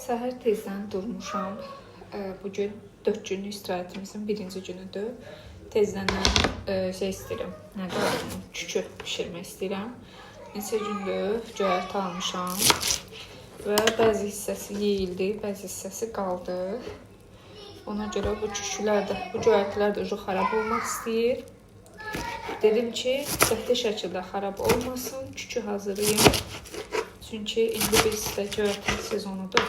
Səhər tezdən durmuşam. Bugün 4 günlük istirahətimizin birinci günüdür. Tezdən şey istəyirəm. Nədir? Çükü bişirmək istəyirəm. Neçə gündür göyərti almışam. Və bəzi hissəsi yeyildi, bəzi hissəsi qaldı. Ona görə bu çükülər də, bu göyərtilər də xarab olmaq istəyir. Dedim ki, qəti şəkildə xarab olmasın, çükü hazırlayım. Çünki indi biz də göyərti sezonudur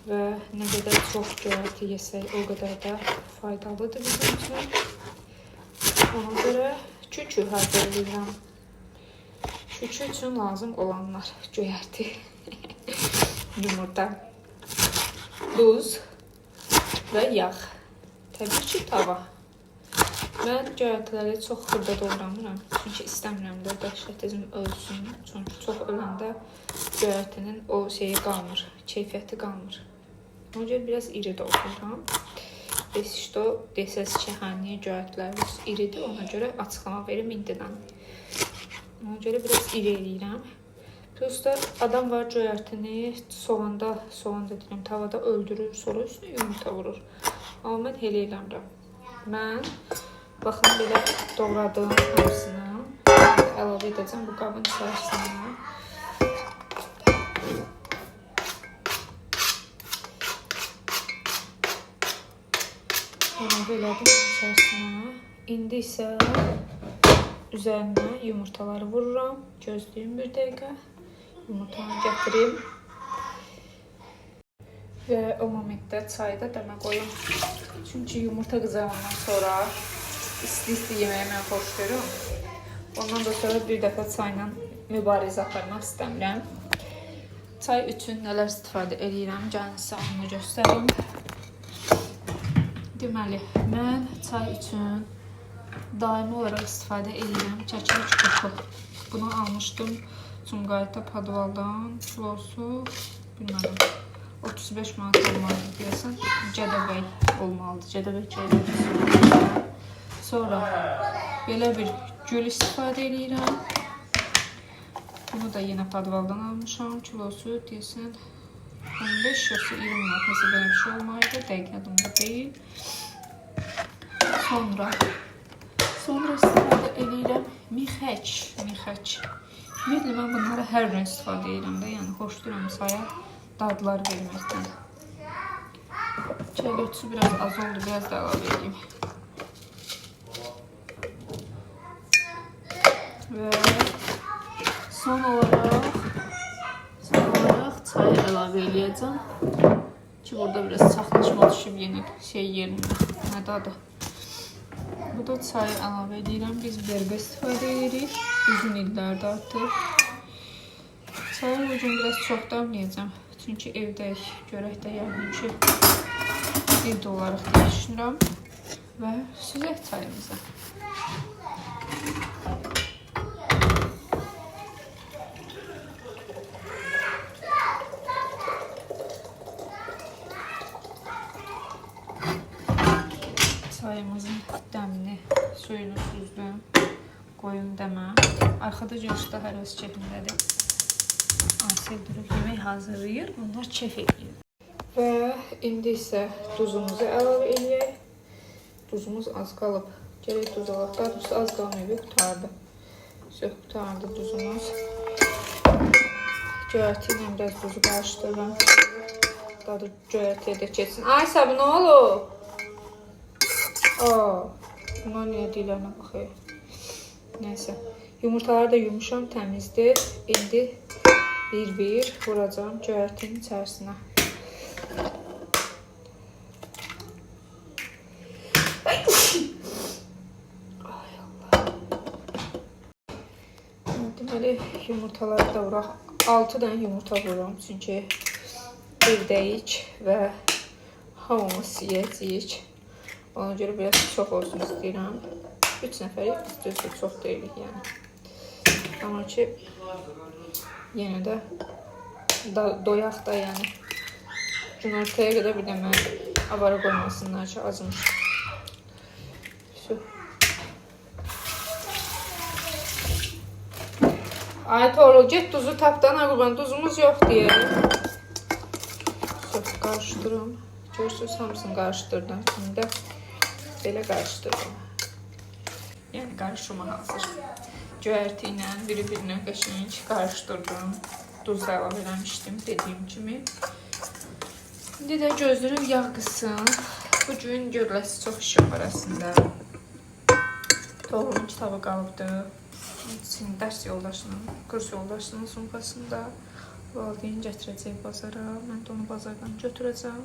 və nə qədər çox göyərti yesək, o qədər də faydalıdır bizim üçün. Ona görə çükü hazırlayıram. Çükü üçün lazım olanlar: göyərti, yumurta, duz və yağ. Təbii ki, tava. Mən göyərtiləri çox xırda doğramıram. Çünki istəmirəm də dəhşətizm ölsün. Çünki çox öləndə göyərtinin o şeyi qalmır, keyfiyyəti qalmır. Ona görə biraz iri doğruram. Beşikdə desəz ki, niyə göyərtilərimiz iridir, ona görə açıqlama verim indidən. Ona görə biraz iri eləyirəm. Plus da adam var göyərtini soğan dedirəm, tavada öldürür, sonra üstünə yumurta vurur. Amma mən elə eləmirəm. Mən baxın belə doğradığım hamısını əlavə edəcəm bu qabın içərisinə. Əlavə elədim içərisinə. İndi isə üzərinə yumurtaları vururam. Gözləyim bir dəqiqə. Yumurtanı gətirim. Və o momentdə çayı da dəmə qoyum. Çünki yumurta qızarmandan sonra isti-isti yeməyi mən xoş görürəm. Ondan da sonra bir dəfə çayla mübarizə aparmaq istəmirəm. Çay üçün nələr istifadə edirəm, gəlin sizə onu göstərim. Deməli, mən çay üçün daimi olaraq istifadə edirəm kəklik qoxu. Bunu almışdım Sumqayıtda Padvaldan. Kilosu bilmədim 35 manat olmalıdır deyəsən. Gədəbəy olmalıdır. Gədəbəy keylədir. Sonra belə bir gül istifadə edirəm. Bunu da yenə Padvaldan almışam. Kilosu deyəsən 15 yoxsa 20 manat. Nəsə belə bir şey olmalıdır. Dəqiq yadımda deyil. Sonra istifadə edirəm mixəç. Ümumiyyətlə mən bunları hər gün istifadə edirəm də. Yəni xoş duram saya dadlar verməkdən. Çəylötüsü biraz az oldu, biraz da əlavə edeyim. Və son olaraq çayı əlavə edəcəm. Ki, burada biraz çaxlaşma düşüb yeni şey yerində. Nədir adı? Bu da çayı əlavə edirəm. Biz berqə istifadə edirik. Uzun illərdə artıq. Çayı bugün biraz çox damlayacağım. Çünki evdəyik, görək də yəqin ki, evdə olaraq deyə düşünürəm. Və süzək çayımıza. Çayımızın dəmini, suyunu süzdüm. Qoyun dəmə. Arxada görüşdə hər öz keyfindədir. Asel durub yemək hazırlayır, onlar keyf edir. Və indi isə duzumuzu əlavə edək. Duzumuz az qalıb. Gərək duz alaq. Daha doğrusu az qalmayıb, qutardı. Qutardı duzumuz. Göyərti ilə biraz duzu qarışdırıram. Daha da göyərtiyə də keçsin. Ay Sabı, nə olur? Bunlar niyə deyirlərinə baxayım. Nəysə. Yumurtaları da yumuşam, təmizdir. İndi bir vuracağım göyərtinin içərisinə. Ay Allah. Deməli, yumurtaları da vuraq. 6 dənə yumurta vururam. Çünki evdəyik və hamımız yiyəcəyik. Ona görə biraz çox olsun istəyirəm. 3 nəfərik, biz çox deyilik yəni. Amma ki, yenə də doyaq da yəni. Günortaya qədər bir də mən avara qoymasınlar ki, azmış. Ay Toğrul, get duzu tapdan, qurban, duzumuz yox deyə. qarışdırım. Görürsünüz, hamısını qarışdırdım. İndi də belə qarışdırdım. Yəni qarışıma hazır. Göyərti ilə bir-birinə qəşəng qarışdırdım. Duz da əlavə eləmişdim, dediyim kimi. İndi də gözləyirəm yağ qızsın. Bugün görüləsi çox işim var əslində. Toğlumun kitabı qalıbdır. Dərs yoldaşının, kurs yoldaşının sumkasında. Valideyn gətirəcək bazara. Mən də onu bazardan götürəcəm.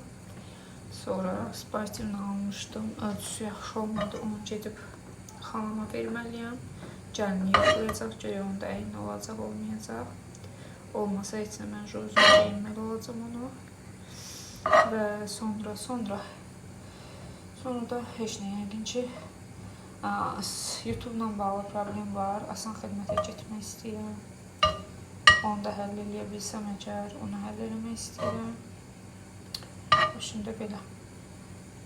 Sonra siparişini almışdım. Ölçüsü yaxşı olmadı. Onu gedib xanama verməliyəm. Gəlini yoxlayacaq. Görək onda əyin olacaq, olmayacaq. Olmasa heç nə mən özüm geyinməli olacam onu. Və sonra da heç nə yəqin ki YouTube-la bağlı problem var. Asan xidmətə getmək istəyirəm. Onu da həll eləyə bilsəm əgər, onu həll eləmək istəyirəm. Şimdi belə.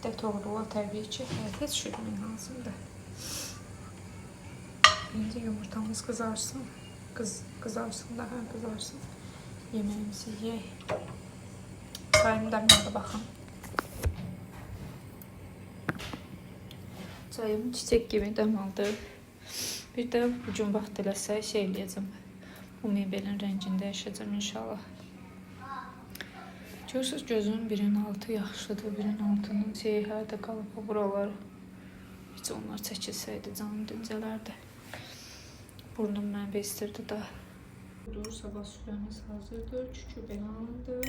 Də toğrula təbii ki, həyətə düşürmək lazımdır. İndi yumurtamız qızarsın. Qızarsın da, qızarsın. Yeməyimizi yeyək. Çayım dəmlədi, baxın. Çayım çiçək kimi dəmaldı. Bir də bugün vaxt eləsə şey eləyəcəm. Bu meyvənin rəngində yaşayacam inşallah. Görürsünüz, gözümün birinin altı yaxşıdır, birinin altının şeyi hədə qalıb buralar. Heç onlar çəkilsəydi, canım dincələrdi. Burnum mənbə istirdi da. Sabah sürəmiz hazırdır, çükü belə alındı.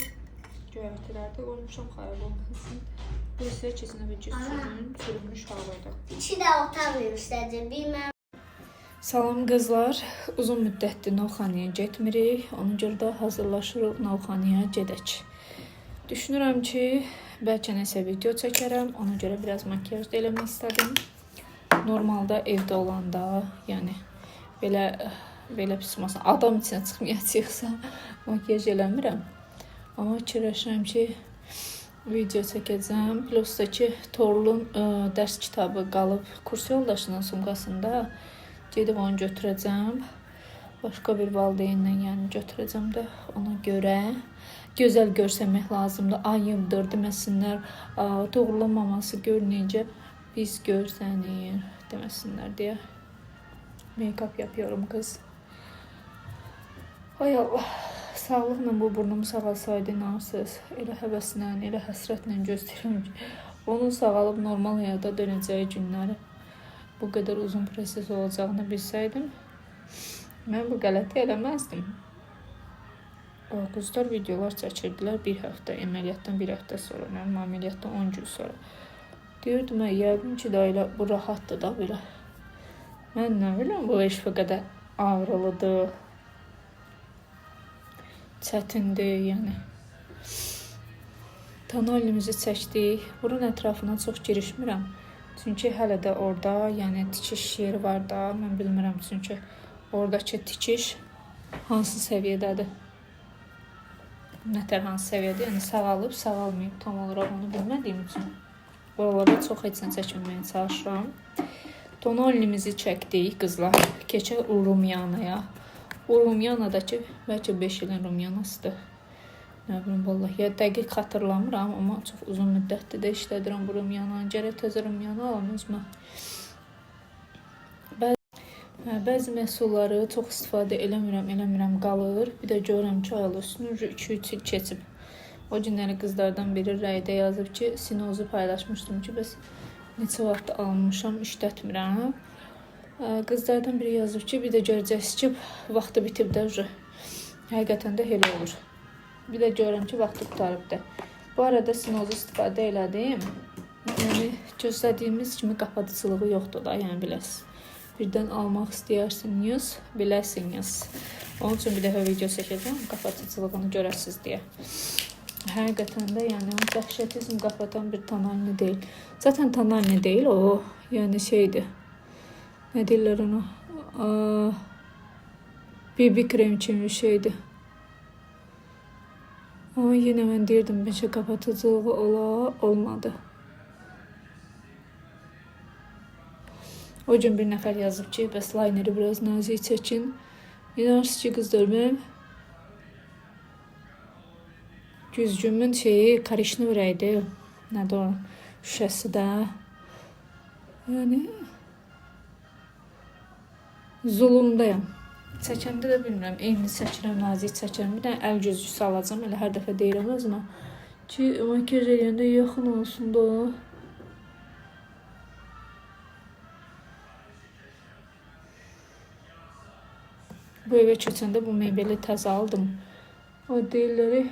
Göyərtilərdə qoymuşam, xayal olmasın. Bu isə keçən əvvəl sürün, sürülmüş halıdır. İçi də otar vermişlərdir, bilməm. Salam qızlar, uzun müddətdir Novxanaya getmirik. Ona görə də hazırlaşırıq Novxanaya gedək. Düşünürəm ki, bəlkə nəsə video çəkərəm. Ona görə biraz makyaj da eləmək istədim. Normalda evdə olanda, yəni belə pis olmasın, adam içinə çıxmayacaqsa makyaj eləmirəm. Amma fikirləşirəm ki, video çəkəcəm. Plus da ki, Torlun dərs kitabı qalıb kurs yoldaşının sumkasında. Gedib onu götürəcəm. Başqa bir valideynlə yəni götürəcəm də ona görə. Gözəl görsəmək lazımdır. Ayıbdır deməsinlər. Doğrulan maması gör necə biz görsənir deməsinlər deyə. Make-up yapıyorum kız. Hay Allah. Sağlıqla bu burnumu sağalsaydı narsız. Elə həvəslə, elə həsrətlə gözləyirəm ki, onun sağalıb normal həyata dönəcəyi günləri. Bu qədər uzun proses olacağını bilsəydim, mən bu qələti eləməzdim. Qızlar videolar çəkirdilər bir həftə, əməliyyatdan bir həftə sonra, mənim əməliyyatdan 10 gün sonra. Deyirdim, yəqin ki, da elə bu rahatdır da belə. Mən nə biləm, bu iş bu qədər ağrılıdır, çətindir, yəni. Tonalimizi çəkdik. Burun ətrafına çox girişmirəm. Çünki hələ də orada, yəni tikiş yeri var da, mən bilmirəm. Çünki oradakı tikiş hansı səviyyədədir? Nətər hansı səviyyədə? Yəni sağalıb, sağalmayıb tam olaraq onu bilmədiyim üçün. Oralarda çox heç nə çəkməməyə çalışıram. Tonalimizi çəkdik qızlar. Keçək Rumyanaya. O Rumyanadakı bəlkə 5 ilin Rumyanasıdır. Nə bilim, vallahi ya dəqiq xatırlamıram, amma çox uzun müddətdir də işlədirəm bu rumyananı. Gərək təzə rumyanı alam özümə. Bəzi məhsulları çox istifadə eləmirəm qalır. Bir də görürəm ki, ayol üstünü 2-3 il keçib. O günləri qızlardan biri rəydə yazıb ki, sinozu paylaşmışdım ki, bəs neçə vaxt almışam, işlətmirəm. Qızlardan biri yazıb ki, bir də görəcəksiniz ki, vaxtı bitib də həqiqətən də elə olur. Bir də görürəm ki, vaxtı qutarıbdır. Bu arada sinozu istifadə elədim. Yəni, gözlədiyimiz kimi qapatıcılığı yoxdur da, yəni biləsiniz. Birdən almaq istəyirsiniz, biləsiniz. Onun üçün bir dəfə video çəkəcəm, qapatıcılığını görəsiniz deyə. Həqiqətən də, yəni, dəhşətizm qapatan bir tonalini deyil. Zaten tonalini deyil, o, yəni şeydir. Nə deyirlər ona? BB krem kimi şeydir. Ama yine mən deyirdim, bəlkə qapatıcılığı olmadı. O gün bir nəfər yazıb ki, bəs layneri biraz nazik çəkin. İnanırsınız ki, qızlar, mənim Güzgümün şeyi korичневый-idi. Nədir o? Şüşəsi də. Yəni zulumdayam. Çəkəndə də bilmirəm, eyni çəkirəm, nazik çəkirəm. Bir dənə əl gözlüyü alacağam. Elə hər dəfə deyirəm özümə ki, makyaj eləyəndə yaxın olsun da. Bu evə keçəndə bu mebeli təzə aldım. O deyirləri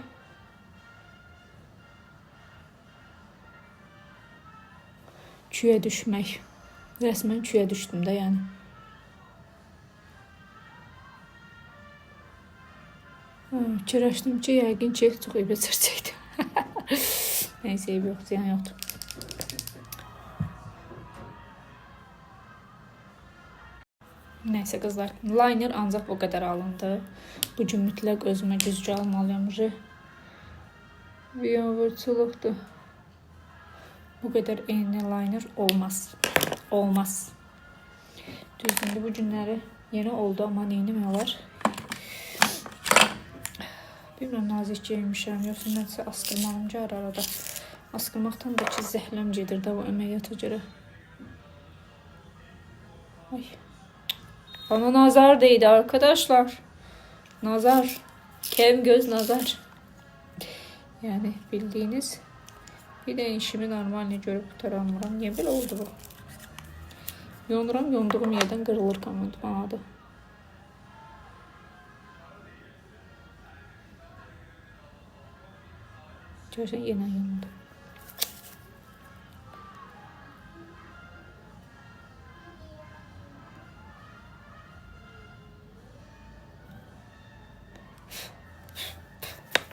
küyə düşmək. Rəsmən küyə düşdüm də, yəni. Fikirləşdim ki, yəqin ki, çox evə çəkəcəkdim. Neysə, ev yoxdur, ziyan yoxdur. Neysə qızlar, liner ancaq bu qədər alındı. Bugün mütləq özümə güzgü almalıyam. Biyanvırçılıqdır. Bu qədər eyni liner olmaz. Olmaz. Düzdür, bu günləri yeni oldu, amma neyinmək olar? Bilmirəm, nazik geymişəm, yoxsa nəsə askırmalım ki, arada. Askırmaqdan da ki, zəhləm gedir də bu əməliyyata görə. Ay. Bana nazar değdi arkadaşlar. Nazar. Kem göz nazar. Yani bildiğiniz. Bir de işimi normalde görüp qutaramıram. Niye böyle oldu bu? Yonuram, yonduğum yerden kırılır komand bana da. Görsən yenə yondu.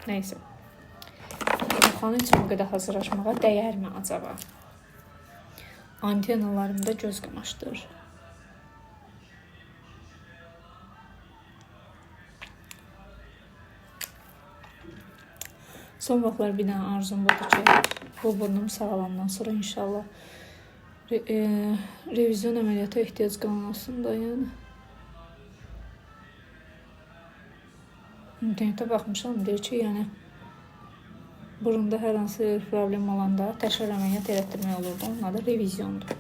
Neyse. Xanı üçün bu qədər hazırlaşmağa dəyərmi acaba? Antenalarımda göz qamaşdır. Son vaxtlar bir dənə arzum budur ki, bu burnum sağlamdan sonra inşallah revizyon əməliyyata ehtiyac qalmasın da, yəni. İnternetə baxmışam, deyir ki, yəni burunda hər hansı problem olanda təkrar əməliyyat elətdirmək olurdu. Onlar da revizyondur.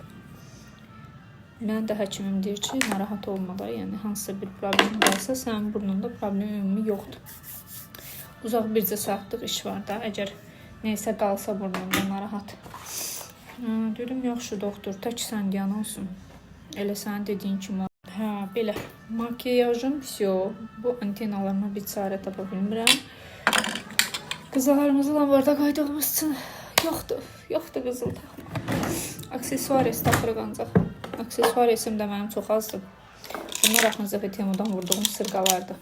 Mən də həkimim deyir ki, narahat olma da, yəni hansısa bir problem varsa, sənin burnunda problem ümumi yoxdur. Uzaq bircə saatlıq iş var da, əgər neysə qalsa burnunda narahat. Dedim, yaxşı doktor, tək sən diyan olsun. Elə sənin dediyin kimi. Hə, belə. Makyajım vəsiyo. Bu antenalarıma bir çarə tapa bilmirəm. Qızlarımızı lambarda qaydığımız üçün yoxdur qızıl taxma. Aksesuar taxırıq ancaq. Aksesuar esim də mənim çox azdır. Bunlar axırıncı dəfə Temudan vurduğum sırqalardır.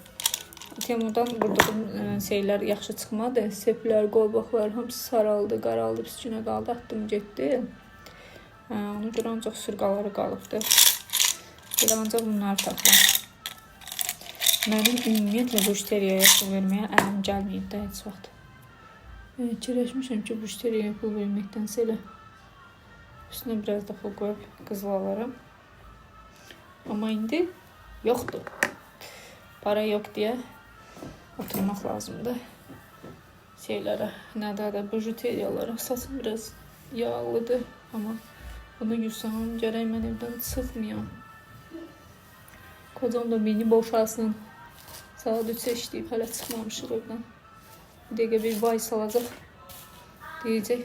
Temudan vurduğum şeylər yaxşı çıxmadı. Seplər, qolbaqlar hamısı saraldı, qaraldı, üstünə qaldı, atdım getdi. Ona görə ancaq sırqaları qalıbdı. Belə ancaq bunları taxıram. Mənim ümumiyyətlə bujteriyaya pul verməyə əlim gəlməyib də heç vaxt. Fikirləşmişəm ki, bujteriyaya pul verməkdənsə elə üstünə biraz da pul qoyub qızıl alaram. Amma indi yoxdur. Para yox deyə oturmaq lazımdır. Şeylərə, nədə də bujuteriyalara. Saçım biraz yağlıdır, amma bunu yusam, gərək mən evdən çıxmayam. Kocam da beni boşalsın. Saat 3'e işleyip hala çıxmamışıq evdən. Bir dəqiqə bir vay salacaq. Deyəcək,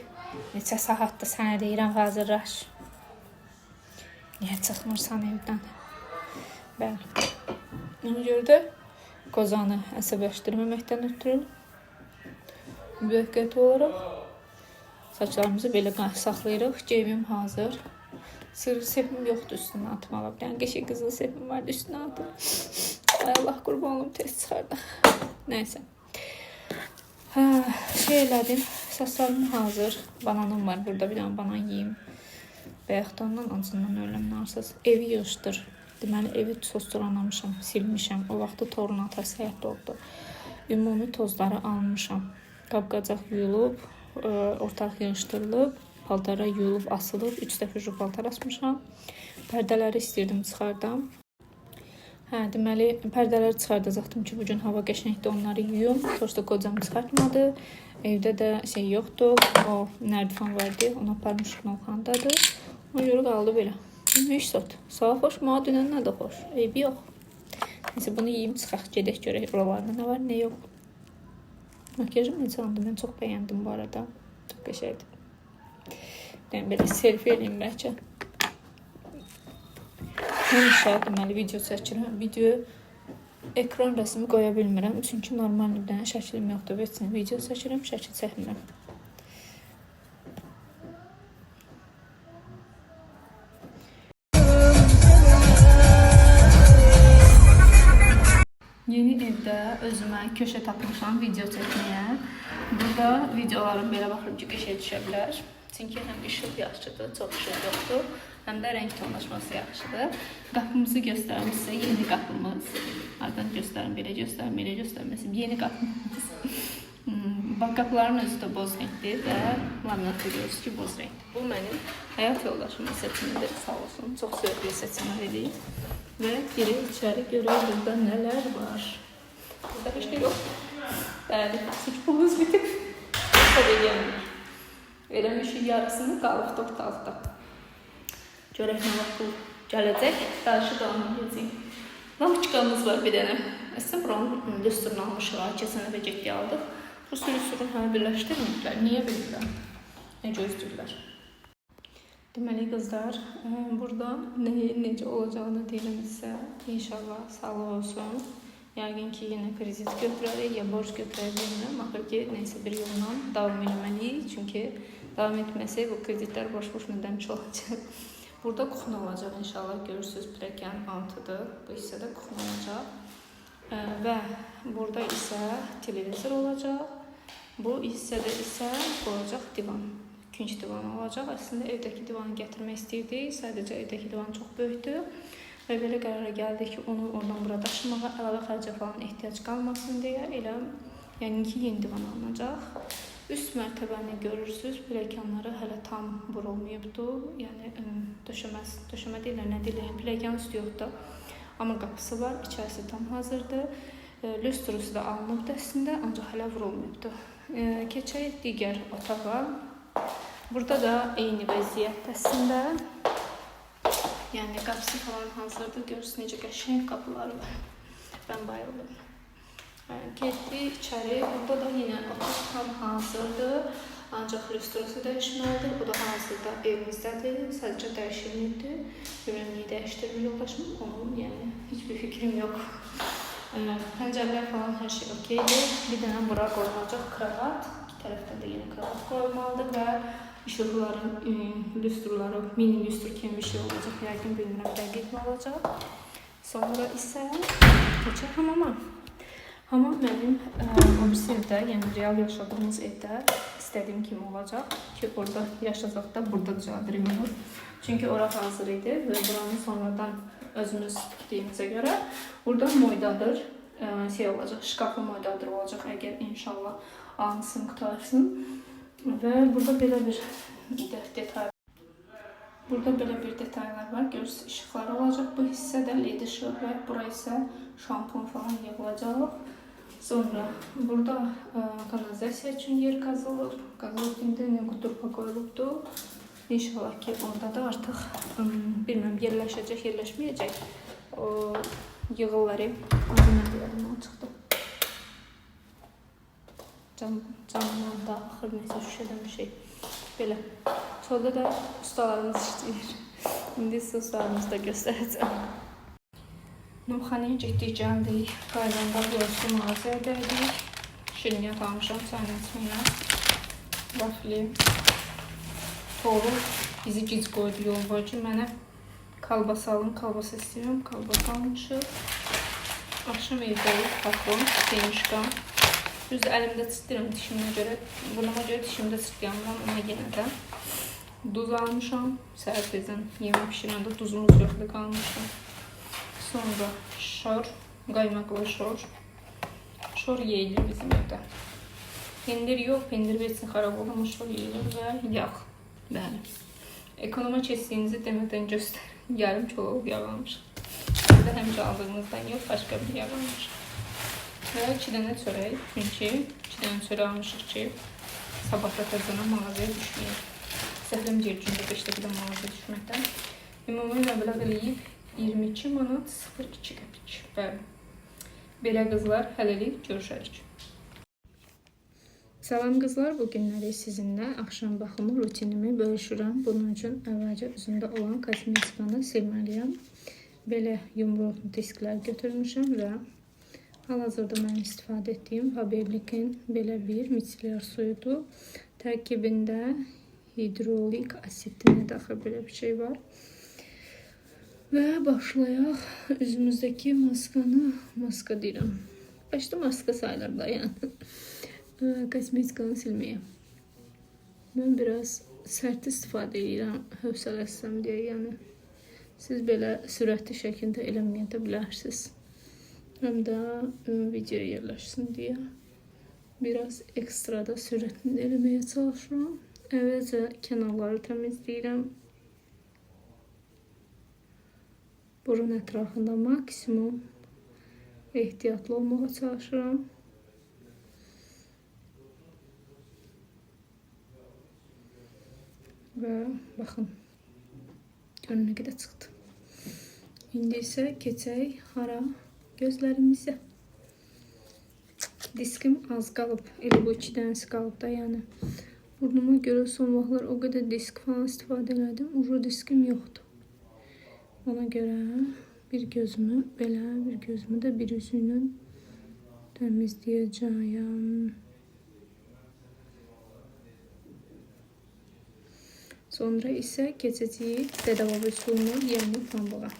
neçə saatdır sənə deyirəm, hazırlaş. Niyə çıxmırsan evdən? Bəli. Ona görə də qozanı əsəbləşdirməməkdən ötürü müvəqqəti olaraq saçlarımızı belə saxlayırıq. Geyimim hazır. Sırrı sepim yoxdur üstünə atmağa. Bir dənə qəşəng qızıl sepim vardı, üstünə atım. Ay Allah qurban olum, tez çıxardı. Nəysə. Şey elədim, saçlarım hazır. Bananım var burada, bir dənə banan yiyeyim. Bayaqdandan acından öləm narsız. Evi yığışdır. Deməli, evi tozduranlamışam, silmişəm. O vaxtı torun atası həyatda oldu. Ümumi tozları almışam. Qab-qacaq yuyulub, ortaq yığışdırılıb. Paltara yuyulub, asılıb, 3 dəfə paltar asmışam. Pərdələri istirdim, çıxardım. Hə, deməli, pərdələri çıxardacaqdım ki, bugün hava qəşəngdir, onları yuyum. Sonuçta qocam çıxartmadı. Evdə də şey yoxdur. O nərdivan vardı, onu aparmışıq Novxandadır. Ona görə qaldı belə. Heç zat. Sağ xoş, mənə dünəndən də xoş. Eybi yox. Neyse, bunu yiyim, çıxaq, gedək görək oralarda nə var, nə yox. Makyajım necə oldu? Mən çox bəyəndim bu arada. Çox qəşəngdir. Yəni, belə selfie eləyim bəlkə. Həmişə deməli video çəkirəm. Video ekran rəsmi qoya bilmirəm. Çünki normal bir dənə şəklim yoxdur. Veçsin video çəkirəm, şəkil çəkmirəm. Yeni evdə özümə köşə tapmışam video çəkməyə. Burada videolarım belə baxıram ki, qəşəng düşə bilər. Çünki həm işıq yaxşıdır, çox işıq yoxdur. Həm də rəng tonlaşması yaxşıdır. Qapımızı göstərim sizə, yeni qapımız. Ardından göstərim, belə göstərim, belə göstərməsin. Yeni qapımız. Qapıların özü də boz renkdir və laminatda görürsünüz ki, boz renkdir. Bu mənim həyat yoldaşımın seçimidir, sağ olsun. Çox sövqlü seçimlər edir. Və girək içəri görək burada nələr var. Burada bir şey yox. Bəli, çünki pulumuz bitib. Çox eləyəmir. Eləmişik yarısını qalıb ortalıqda. Görək nə vaxt bu gələcək. Qarşı davam edəcək. Lampiçkamız var bir dənə. Əslində buranın lüstrunu almışıq. Keçən dəfə getdik aldıq. Bu lüstrunu hələ birləşdirməyiblər. Niyə bilmirəm? Nə gözləyirlər? Deməli qızlar, burada necə olacağını deyirəmizsə, inşallah sağlıq olsun. Yəqin ki, yenə kredit götürərik, ya borc götürərik, bilmirəm. Axır ki, neysə bir yolla davam etməliyik. Çünki davam etməsək, bu kreditlər boş-boş ödəmiş olacaq. Burada kuxna olacaq inşallah. Görürsünüz, pilləkən altıdır. Bu hissədə kuxna olacaq. Və burada isə televizor olacaq. Bu hissədə isə olacaq divan. İkinci divan olacaq. Əslində evdəki divanı gətirmək istəyirdik. Sadəcə evdəki divan çox böyükdür. Və belə qərara gəldik ki, onu oradan bura daşımağa, əlavə xərcə falan ehtiyac qalmasın deyə elə yəni ki, yeni divan alınacaq. Üst mərtəbəni görürsünüz, pilləkənləri hələ tam vurulmayıbdır. Yəni döşəmə deyirlər, nə deyirlər, pilləkən üstü yoxdur. Amma qapısı var, içərisi tam hazırdır. Lüstrusu da alınıbdır əslində, ancaq hələ vurulmayıbdır. Keçək digər otağa. Burada da eyni vəziyyət əslində. Yəni qapısı falan hazırdır. Görürsünüz necə qəşəng qapıları var. Mən bayıldım. Getdik içəri. Burada da yenə otaq tam hazırdır. Ancaq lüstrası dəyişməlidir. O da hazırda evimizdədir. Sadəcə dəyişilməkdir. Bilmirəm niyə dəyişdirmir yoldaşım. Onun yəni hiçbir fikrim yox. Pəncərələr falan hər şey okeydir. Bir dənə bura qoyulacaq kravat. İki tərəfdən də yenə kravat qoyulmalıdır və işıqların, lüstrları, mini lüstr kimi bir şey olacaq. Yəqin bilmirəm dəqiq nə olacaq. Sonra isə keçək hamama. Hamam mənim o birisi evdə, yəni real yaşadığımız evdə istədiyim kimi olacaq ki, orada yaşasaq da burada düzəldirim olur. Çünki ora hazır idi və buranı sonradan özümüz tikdiyimizə görə burada moydadır, şey olacaq, şkaflı moydadır olacaq əgər inşallah alınsın, qutarsın. Və burada belə bir detay. Burada belə bir detaylar var. Görürsünüz, işıqlar olacaq. Bu hissədə led işıq və bura isə şampun falan yığılacaq. Sonra burada kanalizasiya üçün yer qazılıb. Qazılıb indi quturpa qoyulubdur. İnşallah ki, orada da artıq bilməm yerləşəcək, yerləşməyəcək. O yığılları adına deyəlim, o çıxdı. Camdan da axır nəsə şüşədən bir şey. Belə. Solda da ustalarımız işləyir. İndi sizə ustalarımızı da göstərəcəm. Novxanaya getdik, gəldik. Qaydanda burası mağazayadaydik. Şiriniyat almışam, çaynaçmayla. Vafli. Oğlum bizi gic qoydu yol var ki, mənə kalbasa alın, kalbasa istəyirəm. Kalbasa almışıq. Axşam evdəyik, baxım, demişqam. Düzdür, əlimdə çitdirəm dişimə görə. Bunama görə dişimdə çitdiyanmam, amma yenə də duz almışam. Səhər tezdən yemək pişirəndə duzumuz yoxdur qalmışam. Sonra şor, qaymaqlı şor. Şor yeyilir bizim evdə. Pendir yox, pendir versin xarab olmuş şor yeyilir və yağ. Bəli. Ekonoma keçdiyinizi demədən göstərim. Yarım kilo yağ almışam. İçində həmişə aldığımızdan yox, başqa bir yer almışıq. Və 2 dənə çörək. Çünki 2 dənə çörək almışıq ki, sabah da təzənə mağazaya düşməyək. Səhvim deyir, gündə 5-də bir də mağazaya düşməkdən. Ümumi məbləğ eləyib 22 manat 02 qəpik. Bəli. Belə qızlar, hələlik görüşərik. Salam qızlar, bu günləri sizinlə axşam baxımı rutinimi bölüşürəm. Bunun üçün əvvəlcə üzümdə olan kosmetikanı silməliyəm. Belə yumru disklər götürmüşəm və hal-hazırda mən istifadə etdiyim Faberlic'in belə bir micellar suyudur. Tərkibində hidrolik asidinə daxil belə bir şey var. Və başlayaq üzümüzdəki maska deyirəm. Başda maska sayılır da yəni. Kosmetikanı silməyə. Mən biraz sərt istifadə edirəm, hövsələsəm deyə, yəni siz belə sürətli şəkildə eləməyə də bilərsiniz. Həm də videoya yerləşsin deyə biraz ekstra da sürətli eləməyə çalışıram. Əvvəlcə kənarları təmizləyirəm. Burun ətrafında maksimum ehtiyatlı olmağa çalışıram. Və baxın, görün nə qədər çıxdı. İndi isə keçək hara? Gözlərimizə. Diskim az qalıb. Elə bu 2 dənəsi qalıb da, yəni. Burnuma görə son vaxtlar o qədər disk falan istifadə elədim. Ucu diskim yoxdur. Ona görə bir gözümü belə, bir gözümü də bir üzüylə təmizləyəcəyəm. Sonra isə keçəcəyik Dədəbab üsuluna, yəni pambığa.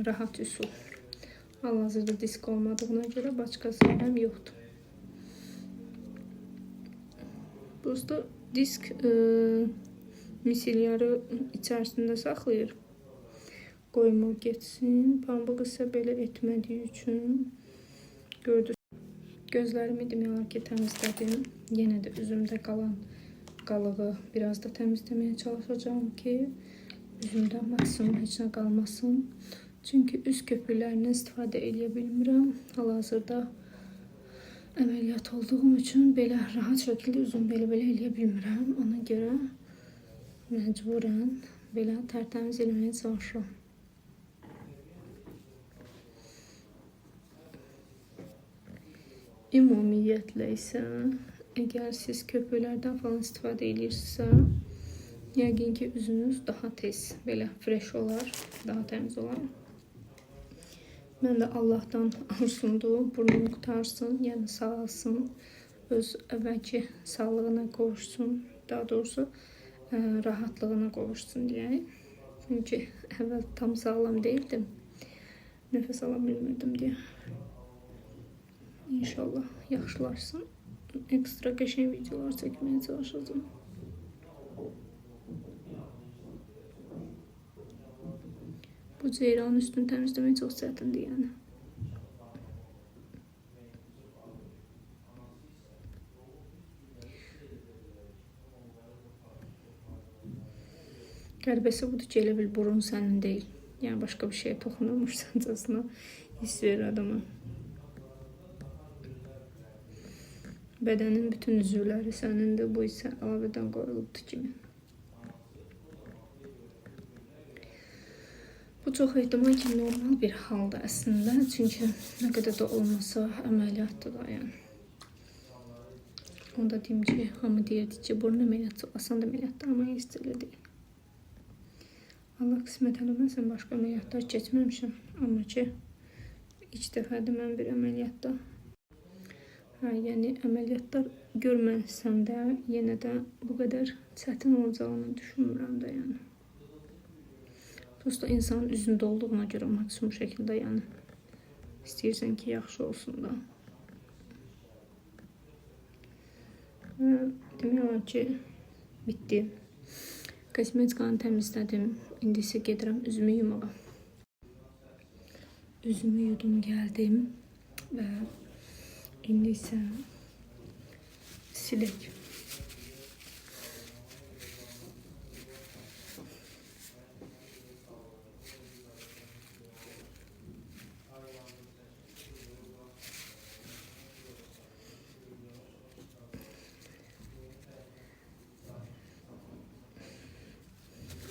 Rahat üsul. Hal-hazırda disk olmadığına görə başqası həm yoxdur. Prosta disk miselları içərisində saxlayır. Qoyma getsin. Pambıq isə belə etmədiyi üçün gördünüz. Gözlərimi demək olar ki təmizlədim. Yenə də üzümdə qalan qalığı biraz da təmizləməyə çalışacağım ki, üzümdə maksimum heç nə qalmasın. Çünki üz köpüklərindən istifadə edə bilmirəm. Hal-hazırda əməliyyat olduğum üçün belə rahat şəkildə üzüm belə eləyə bilmirəm. Ona görə məcburən belə tərtəmiz eləməyə çalışıram. Ümumiyyətlə isə əgər siz köpüklərdən falan istifadə edirsinizsə, yəqin ki üzünüz daha tez belə fresh olar, daha təmiz olar. Mən də Allahdan arzumdur, burnum qutarsın, yəni sağalsın, öz əvvəlki sağlığına qovuşsun, daha doğrusu rahatlığına qovuşsun deyək. Çünki əvvəl tam sağlam deyildim, nəfəs ala bilmirdim deyə. İnşallah yaxşılarsın. Ekstra qəşəng videolar çəkməyə çalışacağım. Bu ceyranın üstünü təmizləmək çox çətindir yəni. Qəribəsi budur ki, elə bil burun sənin deyil. Yəni başqa bir şeyə toxunamırsancasına hiss verir adama. Bədənin bütün üzvləri sənindir, bu isə əlavədən qoyulubdur kimi. Bu çox ehtimal ki, normal bir halda əslində, çünki nə qədər də olmasa əməliyyatdır da, yəni. Onda deyim ki, hamı deyirdi ki, burun əməliyyatı asan əməliyyatdır, amma heç elə deyil. Allah qismət eləməsən, başqa əməliyyatlar keçməmişəm, amma ki, ilk dəfədir mən bir əməliyyatda. Yəni əməliyyatlar görməsəm də, yenə də bu qədər çətin olacağını düşünmürəm də, yəni. Prosta insanın üzündə olduğuna görə maksimum şəkildə, yəni istəyirsən ki, yaxşı olsun da. Demək olar ki, bitdi. Kosmetikanı təmizlədim. İndi isə gedirəm üzümü yumağa. Üzümü yudum gəldim və indi isə silək.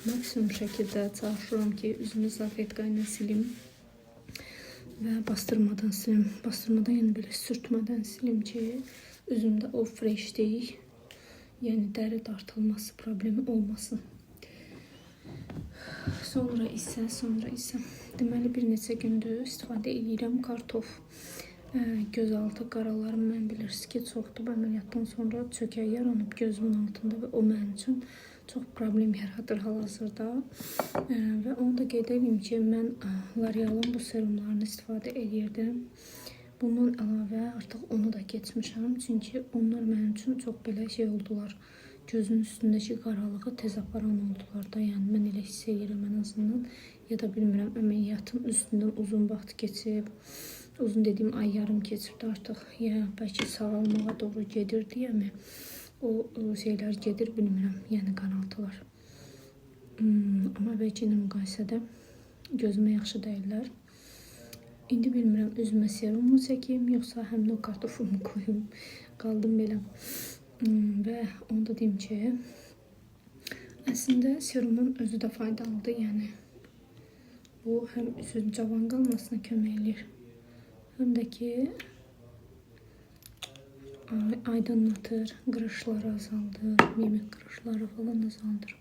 maksimum şəkildə çalışıram ki, üzümü salfetka ilə silim və bastırmadan silim. Bastırmadan, yəni belə sürtmədən silim ki, üzümdə o freshlik, yəni dəri dartılması problemi olmasın. Sonra isə deməli bir neçə gündür istifadə edirəm kartof. Gözaltı qaralarım mən bilirsiniz ki, çoxdur. Əməliyyatdan sonra çökək yaranıb gözümün altında və o mənim üçün çox problem yaradır hal-hazırda. Və onu da qeyd edeyim ki, mən L'Oreal'ın bu serumlarını istifadə edirdim. Bundan əlavə artıq onu da keçmişəm. Çünki onlar mənim üçün çox belə şey oldular. Gözün üstündəki qaralığı tez aparan oldular da. Yəni mən elə hiss edirəm ən azından. Ya da bilmirəm, əməliyyatın üstündən uzun vaxt keçib. Uzun dediyim ay yarım keçibdi artıq. Ya bəlkə sağalmağa doğru gedir deyəmi? O şeylər gedir, bilmirəm. Yəni qaraltılar. Amma bəlkə ilə müqayisədə gözümə yaxşı deyirlər. İndi bilmirəm, üzümə serumu çəkim, yoxsa həmin o kartofumu koyum. Qaldım belə. Və onu da deyim ki, əslində serumun özü də faydalıdır. Yəni bu həm üzün cavan qalmasına kömək edir, həm də ki aydınlatır, qırışları azaldır, mimik qırışları falan azaldır.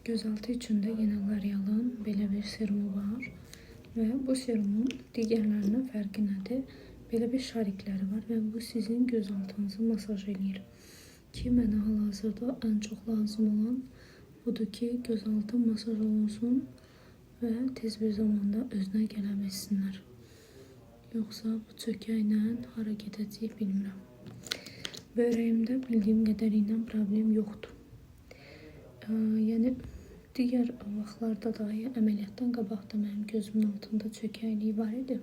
Gözaltı üçün də yenə L'Oreal'ın belə bir serumu var və bu serumun digərlərinə fərqi nədir? Belə bir şarikləri var və bu sizin gözaltınızı masaj eləyir. Ki, mənə hal-hazırda ən çox lazım olan budur ki, gözaltı masaj olunsun və tez bir zamanda özünə gələ bilsinlər. Yoxsa bu çökəklə hara gedəcək bilmirəm. Böyrəyimdə bildiyim qədərilə problem yoxdur. Yəni digər vaxtlarda da əməliyyatdan qabaq da mənim gözümün altında çökəklik var idi.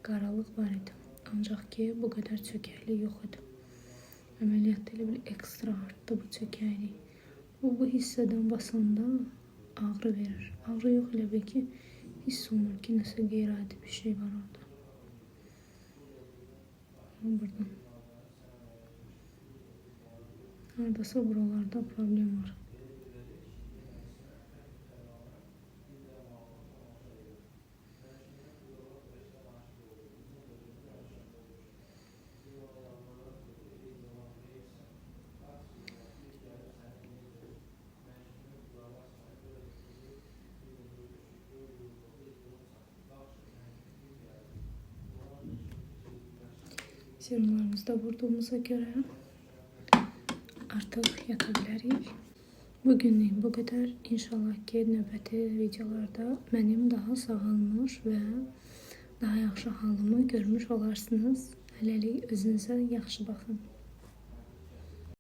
Qaralıq var idi. Ancaq ki, bu qədər çökəklik yox idi. Əməliyyatda elə bir ekstra artdı bu çökəklik. Bu hissədən basanda ağrı verir. Ağrı yox, elə bir ki, hiss olunur ki, nəsə qeyri-adi bir şey var orada. Buradan. Haradasa buralarda problem var. Serumlarımızı da vurduğumuza görə artıq yata bilərik. Bugünlük bu qədər. İnşallah ki, növbəti videolarda mənim daha sağalmış və daha yaxşı halımı görmüş olarsınız. Hələlik özünüzə yaxşı baxın.